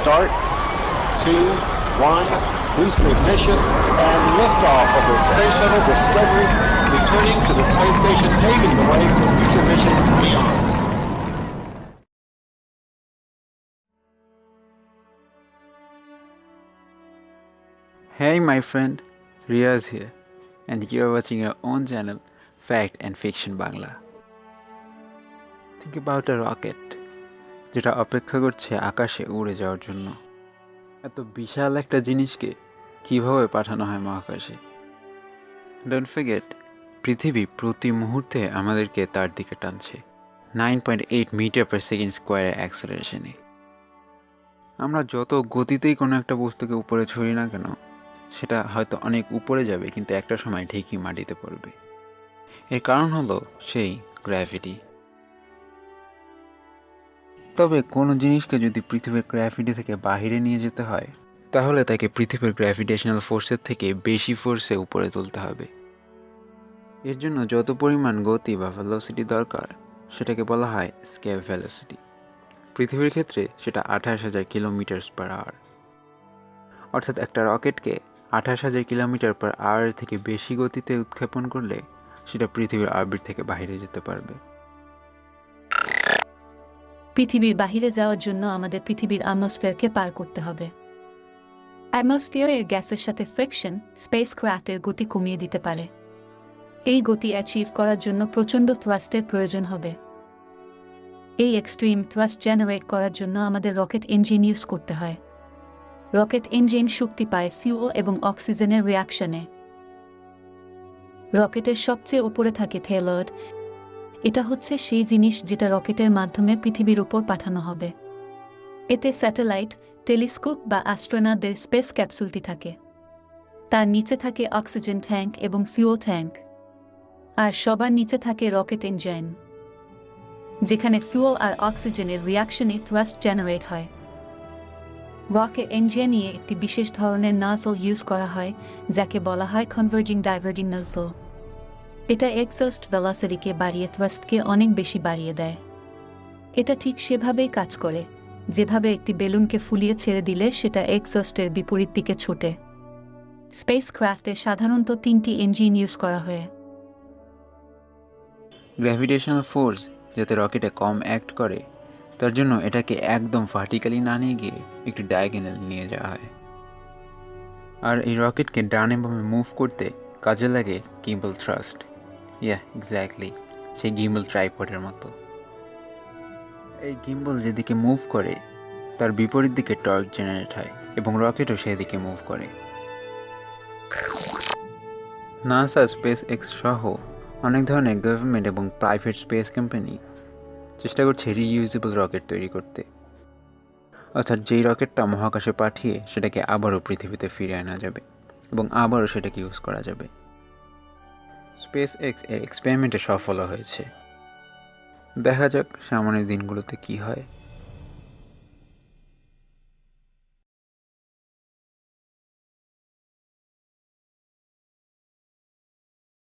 start. 2, 1, booster ignition, and liftoff of the Space Shuttle Discovery, returning to the space station, paving the way for future missions beyond. Hey my friend, Riaz here, and you are watching your own channel, Fact and Fiction Bangla. Think about a rocket, যেটা অপেক্ষা করছে আকাশে উড়ে যাওয়ার জন্য। এত বিশাল একটা জিনিসকে কিভাবে পাঠানো হয় মহাকাশে? ডোন্ট ফরগেট, পৃথিবী প্রতি মুহূর্তে আমাদেরকে তার দিকে টানছে 9.8 মিটার পার সেকেন্ড স্কোয়ারের অ্যাক্সেলারেশনে। আমরা যত গতিতেই কোনো একটা বস্তুকে উপরে ছড়ি না কেন, সেটা হয়তো অনেক উপরে যাবে, কিন্তু একটা সময় ঠিকই মাটিতে পড়বে। এর কারণ হলো সেই গ্র্যাভিটি। তবে কোনো জিনিসকে যদি পৃথিবীর গ্র্যাভিটি থেকে বাহিরে নিয়ে যেতে হয়, তাহলে তাকে পৃথিবীর গ্র্যাভিটেশনাল ফোর্সের থেকে বেশি ফোর্সে উপরে তুলতে হবে। এর জন্য যত পরিমাণ গতি বা ভেলোসিটি দরকার, সেটাকে বলা হয় এস্কেপ ভেলোসিটি। পৃথিবীর ক্ষেত্রে সেটা 28,000 কিলোমিটার/আওয়ার। অর্থাৎ একটা রকেটকে 28,000 কিলোমিটার/আওয়ার থেকে বেশি গতিতে উৎক্ষেপণ করলে সেটা পৃথিবীর অরবিট থেকে বাইরে যেতে পারবে। পৃথিবীর বাহিরে যাওয়ার জন্য আমাদের পৃথিবীর অ্যাটমসফিয়ারকে পার করতে হবে। অ্যাটমসফিয়ারের গ্যাসের সাথে ফ্রিকশন স্পেসক্রাফটের গতি কমিয়ে দিতে পারে। এই গতি অ্যাচিভ করার জন্য প্রচণ্ড থ্রাস্টের প্রয়োজন হবে। এই এক্সট্রিম থ্রাস্ট জেনারেট করার জন্য আমাদের রকেট ইঞ্জিন ইউজ করতে হয়। রকেট ইঞ্জিন শক্তি পায় ফিউল এবং অক্সিজেনের রিয়াকশনে। রকেটের সবচেয়ে উপরে থাকে পেলোড। এটা হচ্ছে সেই জিনিস যেটা রকেটের মাধ্যমে পৃথিবীর উপর পাঠানো হবে। এতে স্যাটেলাইট, টেলিস্কোপ বা অ্যাস্ট্রোনটদের স্পেস ক্যাপসুলটি থাকে। তার নিচে থাকে অক্সিজেন ট্যাঙ্ক এবং ফিউল ট্যাঙ্ক। আর সবার নিচে থাকে রকেট ইঞ্জিন, যেখানে ফিউল আর অক্সিজেনের রিয়াকশনে থ্রাস্ট জেনারেট হয়। রকেট ইঞ্জিনে একটি বিশেষ ধরনের নজল ইউজ করা হয়, যাকে বলা হয় কনভার্জিং ডাইভার্জিং নজল। এটা এক্সস্ট ভেলোসিটিকে বাড়িয়ে থ্রাস্টকে অনেক বেশি বাড়িয়ে দেয়। এটা ঠিক সেভাবেই কাজ করে যেভাবে একটি বেলুনকে ফুলিয়ে ছেড়ে দিলে সেটা এক্সস্টের বিপরীত দিকে ছোটে। স্পেসক্রাফটে সাধারণত 3টি ইঞ্জিন ইউজ করা হয়। গ্র্যাভিটেশনাল ফোর্স যাতে রকেটে কম অ্যাক্ট করে, তার জন্য এটাকে একদম ভার্টিক্যালি না নিয়ে গিয়ে একটু ডায়াগোনাল নিয়ে যাওয়া হয়। আর এই রকেটকে ডানে বামে মুভ করতে কাজে লাগে গিম্বল থ্রাস্ট। এক্স্যাক্টলি, সেই গিম্বল ট্রাইপডের মতো। এই গিম্বল যেদিকে মুভ করে তার বিপরীত দিকে টর্ক জেনারেট হয় এবং রকেটও সেদিকে মুভ করে। নাসা, স্পেস এক্স সহ অনেক ধরনের গভর্নমেন্ট এবং প্রাইভেট স্পেস কোম্পানি চেষ্টা করছে রিইউজেবল রকেট তৈরি করতে। অর্থাৎ যেই রকেটটা মহাকাশে পাঠিয়ে সেটাকে আবারও পৃথিবীতে ফিরে আনা যাবে এবং আবারও সেটাকে ইউজ করা যাবে। স্পেস এক্স এর এক্সপেরিমেন্টে সফল হয়েছে। দেখা যাক সামনের দিনগুলোতে কি হয়।